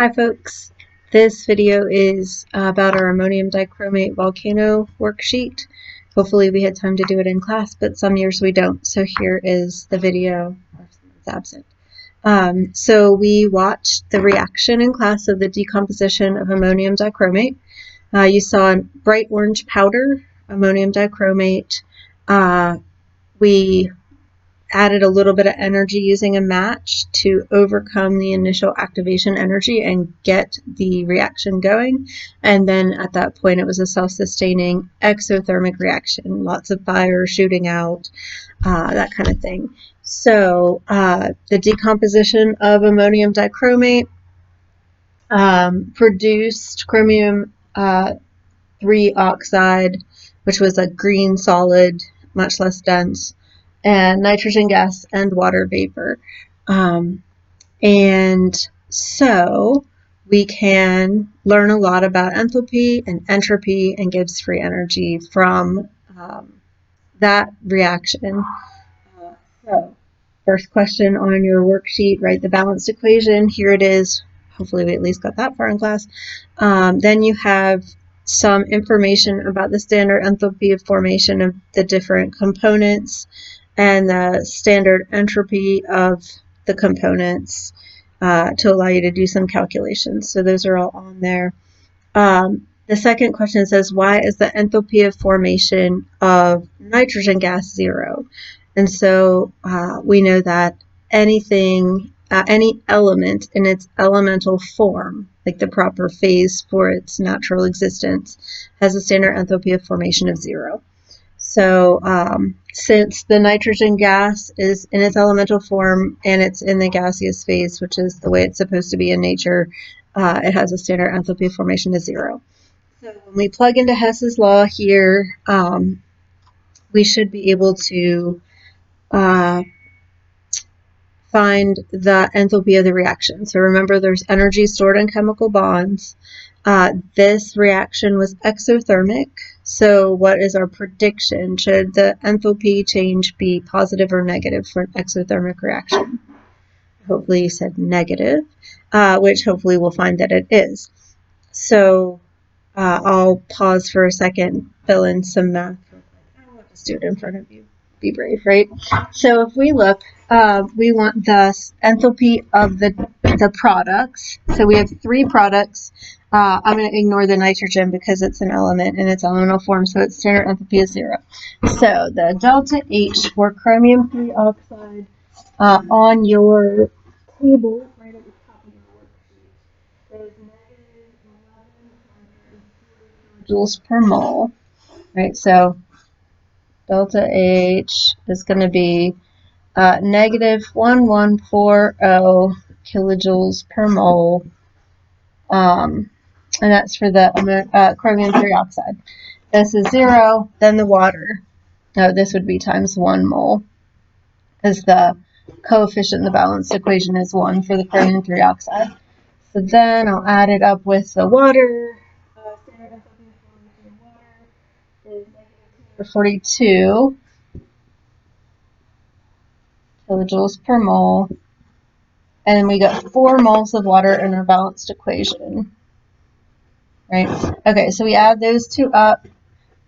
Hi folks, this video is about our ammonium dichromate volcano worksheet. Hopefully we had time to do it in class, but some years we don't, so here is the video if someone's absent. So we watched the reaction in class of the decomposition of ammonium dichromate. You saw bright orange powder, ammonium dichromate. We added a little bit of energy using a match to overcome the initial activation energy and get the reaction going. And then at that point, it was a self-sustaining exothermic reaction, lots of fire shooting out, that kind of thing. So the decomposition of ammonium dichromate produced chromium 3 oxide, which was a green solid, much less dense, and nitrogen gas and water vapor. And so we can learn a lot about enthalpy and entropy and Gibbs free energy from that reaction. So first question on your worksheet, write the balanced equation. Here it is. Hopefully we at least got that far in class. Then you have some information about the standard enthalpy of formation of the different components and the standard entropy of the components to allow you to do some calculations. So those are all on there. The second question says, why is the enthalpy of formation of nitrogen gas 0? And so we know that anything, any element in its elemental form, like the proper phase for its natural existence, has a standard enthalpy of formation of 0. So since the nitrogen gas is in its elemental form and it's in the gaseous phase, which is the way it's supposed to be in nature, it has a standard enthalpy of formation of 0. So when we plug into Hess's law here, we should be able to find the enthalpy of the reaction. So remember, there's energy stored in chemical bonds. This reaction was exothermic. So what is our prediction? Should the enthalpy change be positive or negative for an exothermic reaction? Hopefully you said negative, which hopefully we'll find that it is. So I'll pause for a second, fill in some math. I'll just do it in front of you. Be brave, right? So if we look, we want the enthalpy of the products. So we have 3 products. I'm going to ignore the nitrogen because it's an element in its elemental form, so its standard enthalpy is 0. So the delta H for chromium 3 oxide on your table, right at the top of your worksheet, is negative 1100 kilojoules per mole. Right, so delta H is going to be negative 1140 kilojoules per mole. And that's for the chromium 3 oxide. This is 0, then the water. This would be times 1 mole, because the coefficient in the balanced equation is 1 for the chromium 3 oxide. So then I'll add it up with the water. Standard enthalpy of water is negative 42 kilojoules per mole. And then we got 4 moles of water in our balanced equation. Right? Okay, so we add those two up,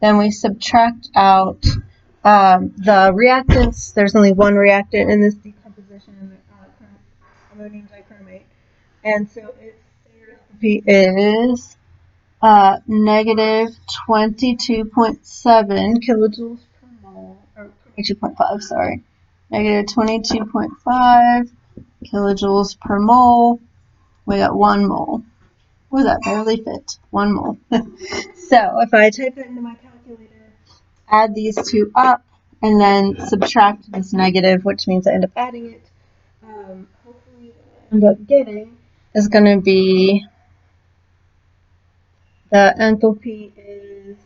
then we subtract out the reactants. There's only one reactant in this decomposition, ammonium dichromate, and so its standard enthalpy is negative 22.7 kilojoules per mole, or 22.5, sorry, negative 22.5 kilojoules per mole. We got 1 mole. Well, that barely fit. 1 mole. So if I type it into my calculator, add these two up, and then subtract this negative, which means I end up adding it, hopefully what I end up getting is going to be the enthalpy is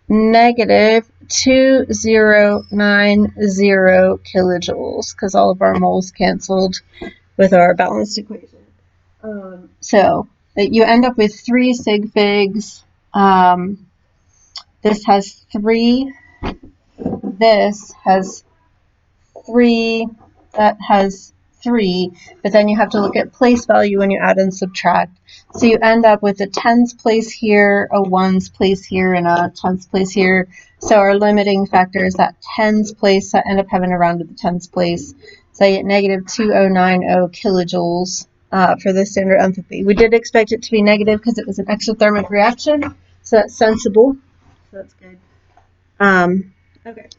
negative 2090 kilojoules, because all of our moles canceled with our balanced equation. So you end up with 3 sig figs. This has 3. This has 3. That has 3, but then you have to look at place value when you add and subtract. So you end up with a tens place here, a ones place here, and a tens place here. So our limiting factor is that tens place, so I end up having to round to the tens place. So I get negative 2090 kilojoules for the standard enthalpy. We did expect it to be negative because it was an exothermic reaction, so that's sensible. So that's good. Okay.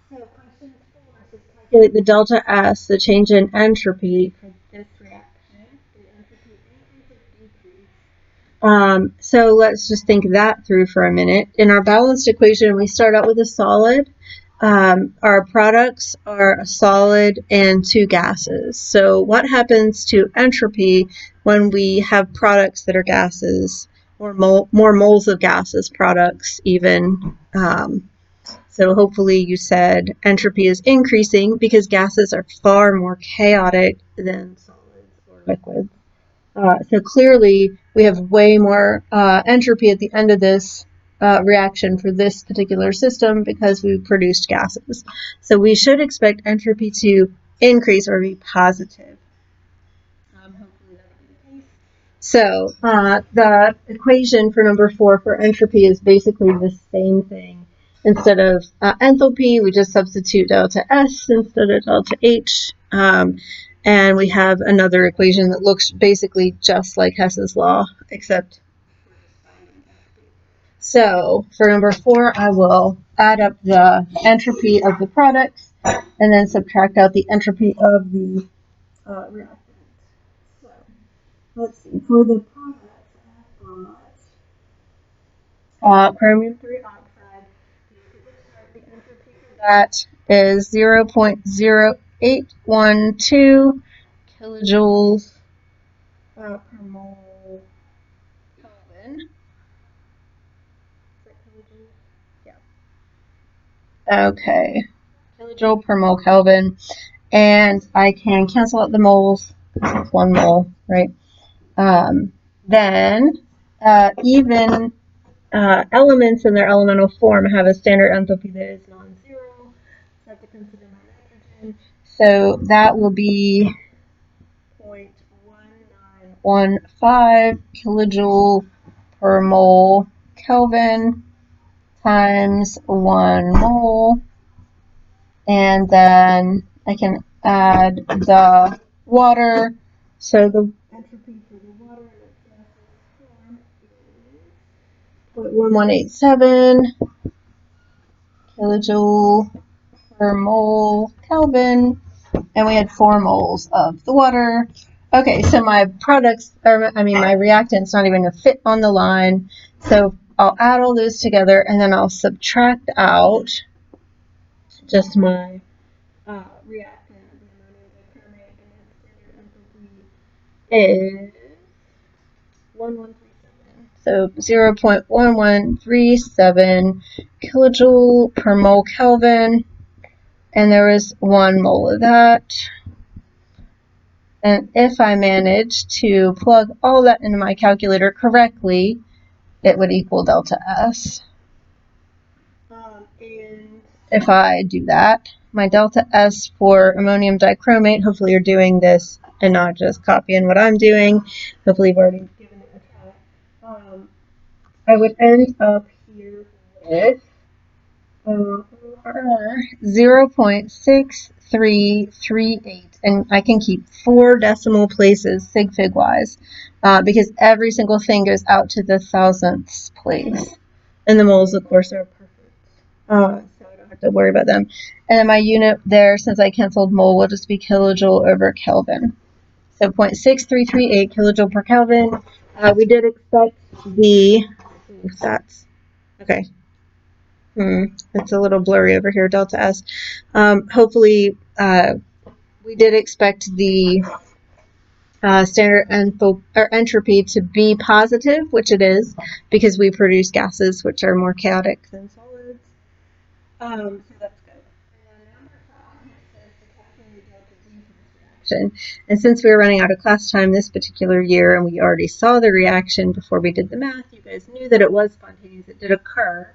So question 4 is calculate the delta S, the change in entropy for this reaction. The entropy increase or decrease. So let's just think that through for a minute. In our balanced equation, we start out with a solid. Our products are a solid and 2 gases. So what happens to entropy when we have products that are gases, or more moles of gases products even? So hopefully you said entropy is increasing because gases are far more chaotic than solids or liquids. So clearly we have way more entropy at the end of this reaction for this particular system because we produced gases. So we should expect entropy to increase or be positive. Hopefully that'll be the case. So the equation for number 4 for entropy is basically the same thing. Instead of enthalpy, we just substitute delta S instead of delta H. And we have another equation that looks basically just like Hess's law, except so for number 4, I will add up the entropy of the products and then subtract out the entropy of the reactant. So let's see, for the products, chromium 3 oxide, the entropy for that is 0.0812 kilojoules per mole Kelvin. Is that kilojoules? Yeah. Okay. Kilojoule per mole Kelvin. And I can cancel out the moles. It's 1 mole, right? Then even elements in their elemental form have a standard enthalpy that is non-zero. So I have to consider my nitrogen. So that will be 0.1915 kilojoule per mole Kelvin times 1 mole. And then I can add the water. So the entropy for the water in its gaseous form is 0.1187 kilojoule per mole Kelvin, and we had 4 moles of the water. Okay, so my products, my reactant's not even going to fit on the line. So I'll add all those together, and then I'll subtract out just my reactant of the ammonium dichromate, and its standard enthalpy is 1137. So 0.1137 kilojoule per mole Kelvin, and there was 1 mole of that. And if I manage to plug all that into my calculator correctly, it would equal delta S. And if I do that, my delta S for ammonium dichromate, hopefully you're doing this and not just copying what I'm doing. Hopefully you've already given it a try. I would end up here with 0.6338, and I can keep 4 decimal places sig fig wise because every single thing goes out to the thousandths place, and the moles of course are perfect, so I don't have to worry about them. And then my unit there, since I canceled mole, will just be kilojoule over Kelvin. So 0.6338 kilojoule per Kelvin. We did expect the that's okay. It's a little blurry over here, delta S. Hopefully, we did expect the standard entropy to be positive, which it is, because we produce gases which are more chaotic than solids. So that's good. And number 5 says to calculate delta V for this reaction. And since we were running out of class time this particular year, and we already saw the reaction before we did the math, you guys knew that it was spontaneous. It did occur.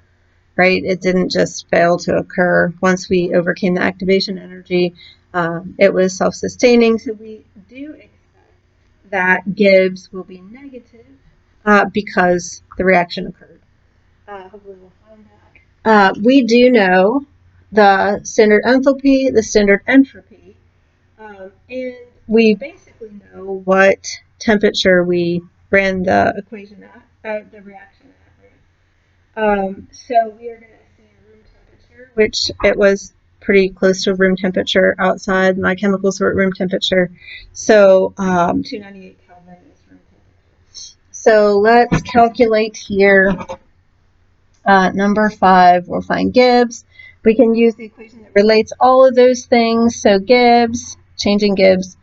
Right? It didn't just fail to occur once we overcame the activation energy. It was self-sustaining, so we do expect that Gibbs will be negative because the reaction occurred. Hopefully we'll find that. We do know the standard enthalpy, the standard entropy, and we basically know what temperature we ran the equation at, the reaction at. Right? So we are going to see room temperature, which it was pretty close to room temperature outside. My chemicals were at room temperature. So 298 Kelvin is room temperature. So let's calculate here. Number 5, we'll find Gibbs. We can use the equation that relates all of those things. So Gibbs, change in Gibbs,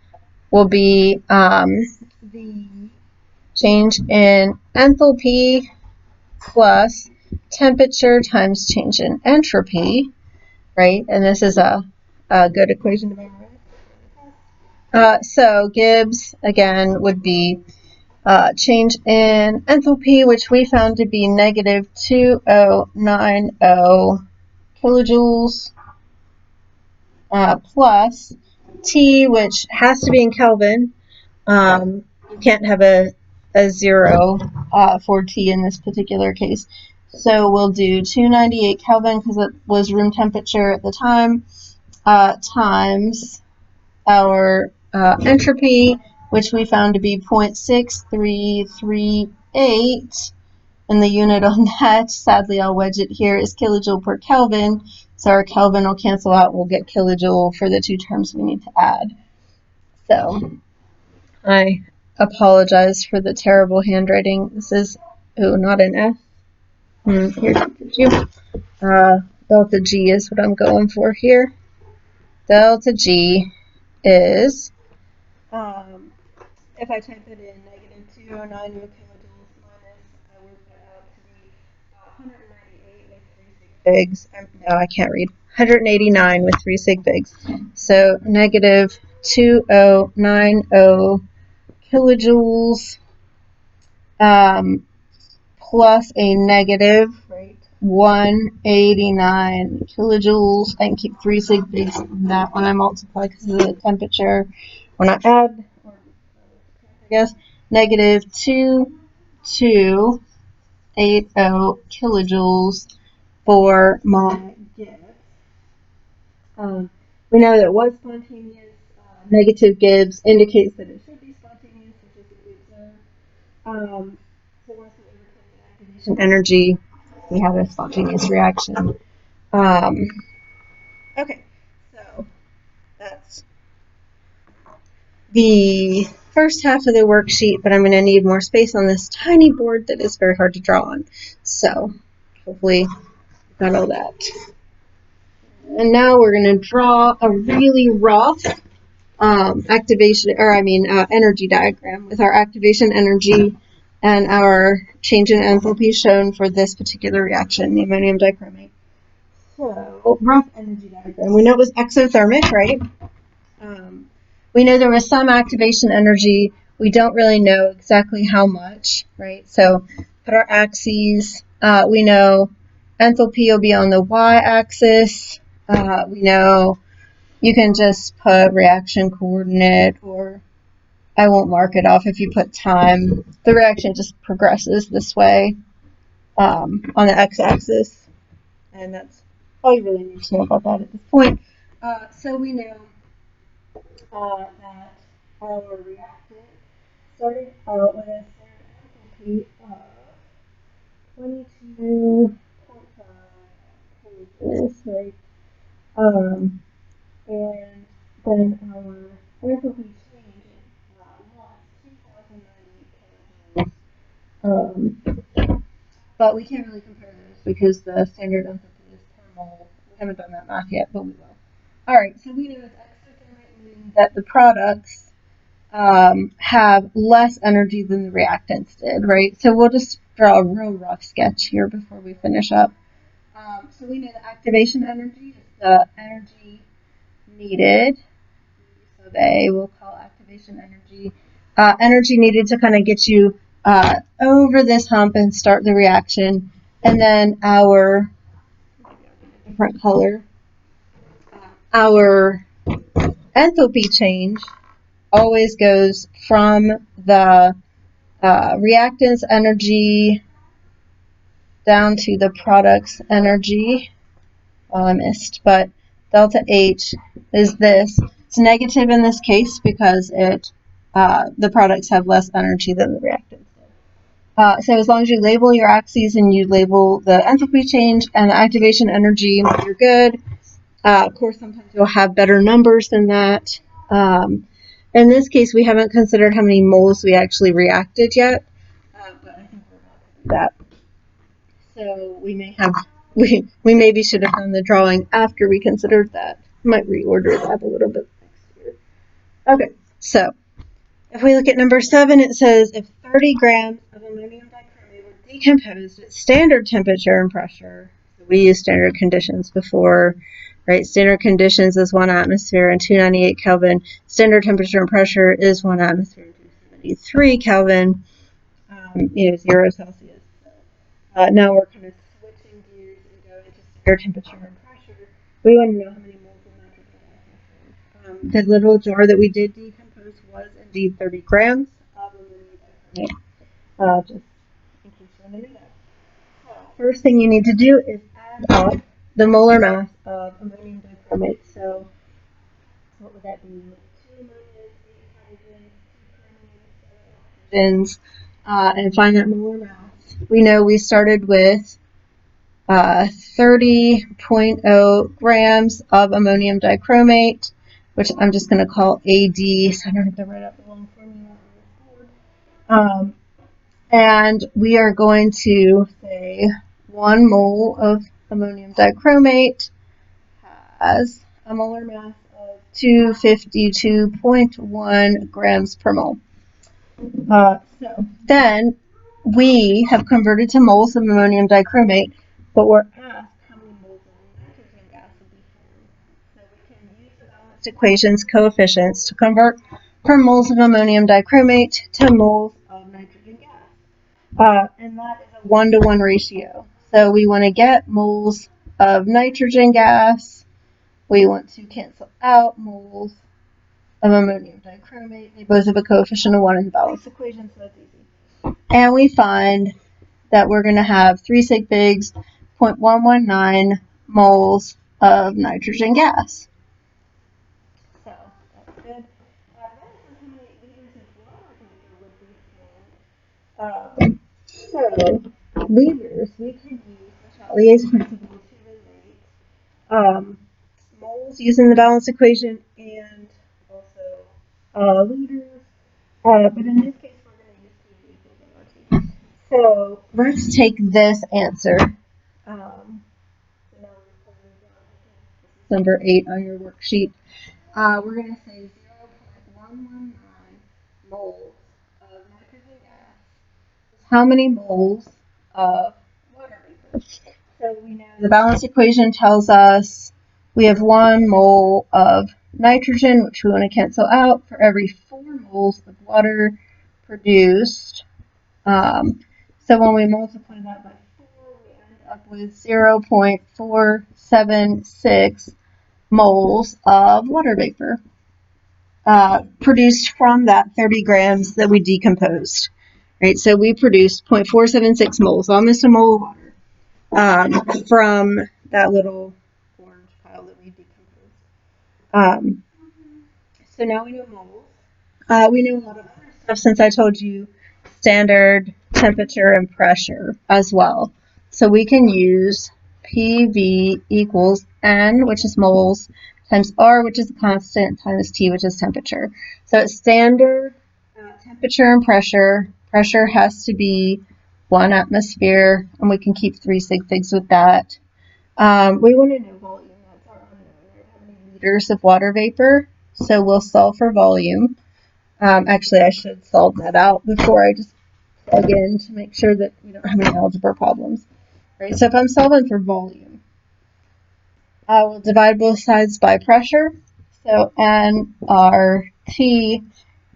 will be the change in enthalpy plus temperature times change in entropy, right? And this is a good equation to memorize. So Gibbs, again, would be change in enthalpy, which we found to be negative 2090 kilojoules plus T, which has to be in Kelvin. You can't have a 0 for T in this particular case. So we'll do 298 Kelvin because it was room temperature at the time, times our entropy, which we found to be 0.6338. And the unit on that, sadly I'll wedge it here, is kilojoule per Kelvin. So our Kelvin will cancel out. We'll get kilojoule for the two terms we need to add. So I apologize for the terrible handwriting. This is, oh, not an F. Here's G. Delta G is what I'm going for here. Delta G is, if I type it in, negative 209 kilojoules minus, I work that out to be 198 with 3 sig figs. No, I can't read. 189 with 3 sig figs. So negative 2090 kilojoules plus a negative, right, 189 kilojoules. I can keep 3 sig figs in that when I multiply because of the temperature. When I add, I guess, negative 2280 kilojoules for my Gibbs. We know that it was spontaneous. Negative Gibbs indicates that it should be spontaneous, statistically observed. So once we overcome the activation energy, we have a spontaneous reaction. Okay, so that's the first half of the worksheet, but I'm going to need more space on this tiny board that is very hard to draw on. So hopefully got all that. And now we're going to draw a really rough energy diagram with our activation energy and our change in enthalpy shown for this particular reaction, the ammonium dichromate. So, rough energy diagram. We know it was exothermic, right? We know there was some activation energy. We don't really know exactly how much, right? So, put our axes. We know enthalpy will be on the y-axis. We know you can just put reaction coordinate, or I won't mark it off if you put time. The reaction just progresses this way on the x-axis, and that's all you really need to know about that at this point. So we know that our reactant started out with a standard enthalpy of 22.5 kilojoules, right? And then our enthalpy change was 2090 kilojoules. But we can't really compare those because the standard enthalpy is per mole. We haven't done that math yet, but we will. All right, so we know it's exothermic, meaning that the products have less energy than the reactants did, right? So we'll just draw a real rough sketch here before we finish up. So we know the activation energy is the energy needed. So A we'll call activation energy. Energy needed to kind of get you over this hump and start the reaction. And then our different color, our enthalpy change always goes from the reactant's energy down to the product's energy. Well, I missed, but delta H is this. It's negative in this case because the products have less energy than the reactants. So as long as you label your axes and you label the enthalpy change and the activation energy, you're good. Of course, sometimes you'll have better numbers than that. In this case, we haven't considered how many moles we actually reacted yet, but I think we're about to do that. So we maybe should have done the drawing after we considered that. Might reorder that a little bit next year. Okay, so if we look at number 7, it says if 30 grams of ammonium dichromate were decomposed at standard temperature and pressure, we used standard conditions before, right? Standard conditions is 1 atmosphere and 298 Kelvin. Standard temperature and pressure is 1 atmosphere and 273 Kelvin, 0 Celsius. Now we're kind of switching gears and going to standard temperature and pressure. We want to know how many moles of nitrogen gas. The little jar that we did decompose was indeed 30 grams of ammonium dichromate. Just in case you want to know that. First thing you need to do is add up the molar mass of ammonium dichromate. So what would that be? 2 ammonium, 8 hydrogens, 2 chromium, and find that molar mass. We know we started with 30.0 grams of ammonium dichromate, which I'm just going to call AD, so I don't have to write out the long formula on the board. And we are going to say 1 mole of ammonium dichromate has a molar mass of 252.1 grams per mole. So then we have converted to moles of ammonium dichromate, but we're asked how many moles of nitrogen gas will be formed. So we can use the balanced equation's coefficients to convert from moles of ammonium dichromate to moles of nitrogen gas. And that is a 1-to-1 ratio. So we want to get moles of nitrogen gas. We want to cancel out moles of ammonium dichromate. They both have a coefficient of 1 in the balanced equation, so that's easy. And we find that we're going to have 3 sig figs, 0.119 moles of nitrogen gas. So that's good. That is how many liters of water would be formed. So liters, we can use the Chateliers principle to relate moles using the balance equation and also liters. But in this case, we're going to use PV. So let's take this answer. Number 8 on your worksheet. We're going to say 0.119 moles of nitrogen gas. How many moles of water vapor? So we know the balance equation tells us we have 1 mole of nitrogen, which we want to cancel out, for every 4 moles of water produced. So when we multiply that by 4, we end up with 0.476 moles of water vapor produced from that 30 grams that we decomposed. Right, so we produced 0.476 moles, almost a mole of water, from that little orange pile that we decomposed. So now we know moles. We know a lot of other stuff since I told you standard temperature and pressure as well. So we can use PV equals N, which is moles, times R, which is a constant, times T, which is temperature. So it's standard temperature and pressure. Pressure has to be 1 atmosphere, and we can keep 3 sig figs with that. We want to know volume. That's our unknown. How many liters of water vapor? So we'll solve for volume. Actually, I should solve that out before I just plug in to make sure that we don't have any algebra problems. Right, so if I'm solving for volume, I will divide both sides by pressure. So nRT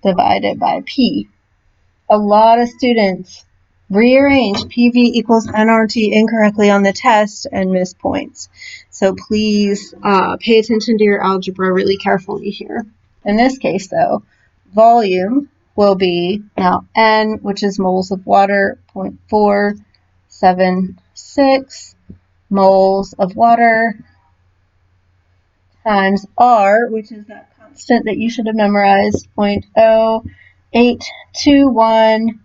divided by P. A lot of students rearrange PV equals nRT incorrectly on the test and miss points. So please pay attention to your algebra really carefully here. In this case, though, volume will be now N, which is moles of water, 0.476 moles of water, times R, which is that constant that you should have memorized, 0.0821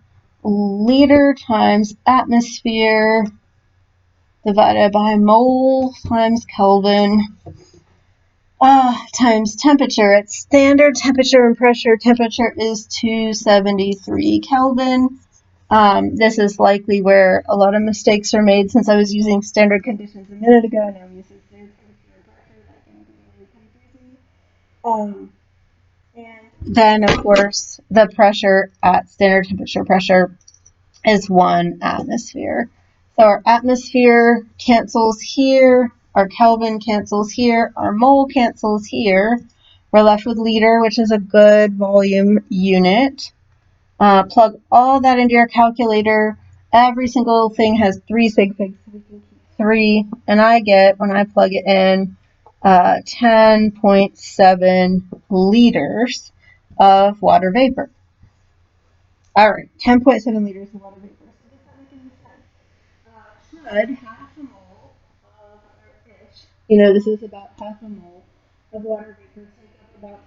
liter times atmosphere divided by mole times Kelvin times temperature. It's standard temperature and pressure. Temperature is 273 Kelvin. This is likely where a lot of mistakes are made since I was using standard conditions a minute ago. Now I'm using standard temperature and pressure. That can be really confusing. And then, of course, the pressure at standard temperature pressure is 1 atmosphere. So our atmosphere cancels here, our Kelvin cancels here, our mole cancels here. We're left with liter, which is a good volume unit. Plug all that into your calculator. Every single thing has 3 sig figs, so we can keep 3. And I get, when I plug it in, 10.7 liters of water vapor. All right, 10.7 liters of water vapor. So does that make any sense? Should half a mole of, or ish, this is about half a mole of water vapor take up about 10.7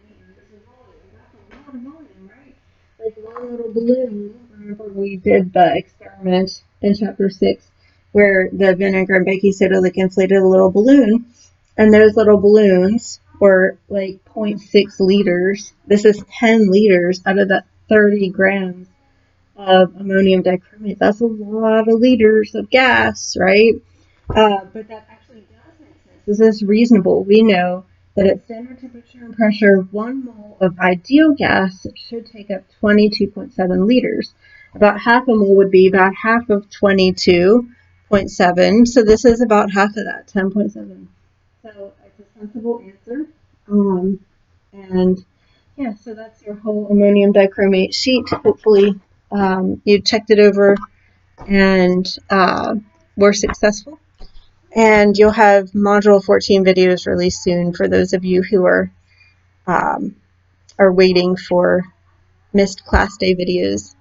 liters of volume. That's a lot of volume, right? Like one little balloon. Remember we did the experiment in chapter 6 where the vinegar and baking soda inflated a little balloon, and those little balloons were like 0.6 liters. This is 10 liters out of that 30 grams of ammonium dichromate. That's a lot of liters of gas, right? But that actually does make sense. This is reasonable. We know that at standard temperature and pressure, 1 mole of ideal gas should take up 22.7 liters. About half a mole would be about half of 22.7. So this is about half of that, 10.7. So it's a sensible answer. And yeah, so that's your whole ammonium dichromate sheet. Hopefully you checked it over and were successful. And you'll have Module 14 videos released soon for those of you who are waiting for missed class day videos.